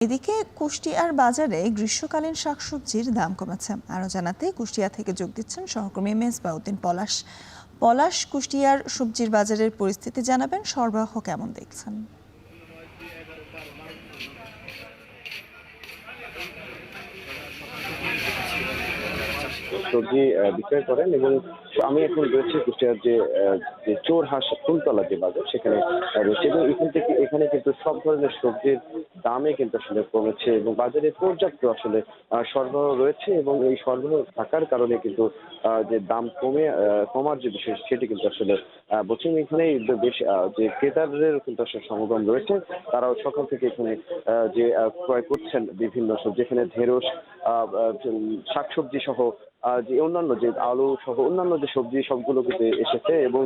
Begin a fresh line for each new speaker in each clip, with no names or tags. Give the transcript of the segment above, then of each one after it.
এদিকে কুষ্টিয়ার বাজারে গ্রীষ্মকালীন শাকসবজির দাম কমেছে। আরও জানাতে কুষ্টিয়া থেকে যোগ দিচ্ছেন সহকর্মী মেজবাউদ্দিন পলাশ। পলাশ, কুষ্টিয়ার সবজির বাজারের পরিস্থিতি জানাবেন, সরবরাহ কেমন দেখছেন?
সবজি বিক্রয় করেন এবং আমি এখন রয়েছে কুষ্টিয়ার যে চোরহাঁস ফুলতলা যে বাজার সেখানে রয়েছে এবং এখানে কিন্তু সব ধরনের সবজির দামে কিন্তু আসলে কমেছে এবং বাজারে পর্যাপ্ত আসলে সরবরাহ রয়েছে এবং এই সরবরাহ থাকার কারণে কিন্তু যে দাম কমার যে বিষয় সেটি কিন্তু আসলে বলছেন। এখানে বেশ যে ক্রেতাদের কিন্তু আসলে সমাগম রয়েছে, তারাও সকাল থেকে এখানে যে ক্রয় করছেন বিভিন্ন সবজি। এখানে ঢেঁড়স, শাকসবজি সহ যে অন্যান্য যে আলু সহ অন্যান্য যে সবজি সবগুলো কিন্তু এসেছে এবং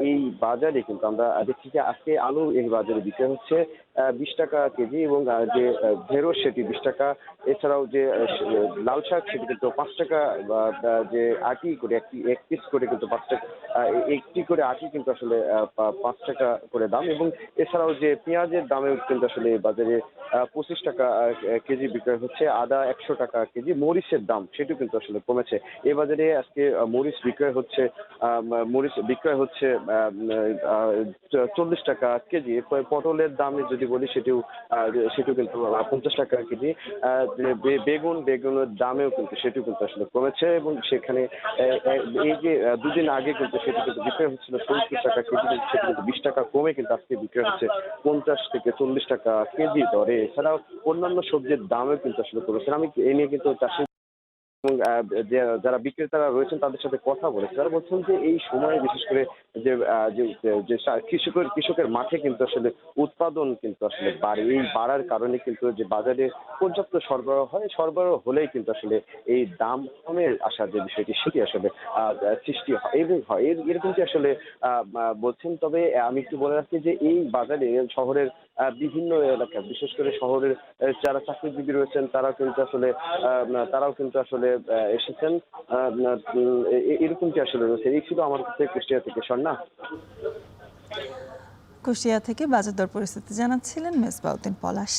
এই বাজারে কিন্তু আমরা দেখছি যে আজকে আলু এই বাজারে বিক্রি হচ্ছে 20 টাকা কেজি এবং যে ঢেঁড়স সেটি 20 টাকা। এছাড়াও যে লাল শাক সেটি কিন্তু 5 টাকা, বা যে আটি করে এক পিস করে কিন্তু 5 টাকা, একটি করে আটি কিন্তু আসলে 5 টাকা করে দাম। এবং এছাড়াও যে পেঁয়াজের দামেও কিন্তু আসলে বাজারে 25 টাকা কেজি বিক্রয় হচ্ছে। আদা 100 টাকা কেজি। মরিচের দাম সেটিও কিন্তু আসলে কমেছে। এ বাজারে আজকে মরিচ বিক্রয় হচ্ছে 40 টাকা কেজি। এরপরে পটলের দামে যদি বলি সেটিও কিন্তু 50 টাকা কেজি। বেগুনের দামেও কিন্তু সেটিও কিন্তু আসলে কমেছে এবং সেখানে এই যে দুদিন আগে কিন্তু সেটি কিন্তু বিক্রয় হচ্ছিল 70 টাকা কেজি, কিন্তু সেটি কিন্তু 20 টাকা কমে কিন্তু আজকে বিক্রয় হচ্ছে 50 থেকে 40 টাকা কেজি দরে। এছাড়াও অন্যান্য সবজির দামও কিন্তু আসলে কমেছে। আমি এ নিয়ে কিন্তু চাষি এবং যারা বিক্রেতারা রয়েছেন তাদের সাথে কথা বলেছে। তারা বলছেন যে এই সময়ে বিশেষ করে যে কৃষকের মাঠে কিন্তু আসলে উৎপাদন কিন্তু আসলে বাড়ে। এই বাড়ার কারণে কিন্তু যে বাজারে পর্যাপ্ত সরবরাহ হয়, সরবরাহ হলেই কিন্তু আসলে এই দাম কমে আসার যে বিষয়টি সেটি আসলে সৃষ্টি হয় এবং হয় এরকমটি আসলে বলছেন। তবে আমি একটু বলে রাখি যে এই বাজারে শহরের বিভিন্ন এলাকা, বিশেষ করে শহরের যারা চাকরিজীবী রয়েছেন তারাও কিন্তু আসলে এসেছেন। এরকমটি আসলে রয়েছে। এই ছিল আমার কাছে কুষ্টিয়া থেকে স্বর্ণা।
কুষ্টিয়া থেকে বাজার দর পরিস্থিতি জানাচ্ছিলেন মেজবাউদ্দিন পলাশ।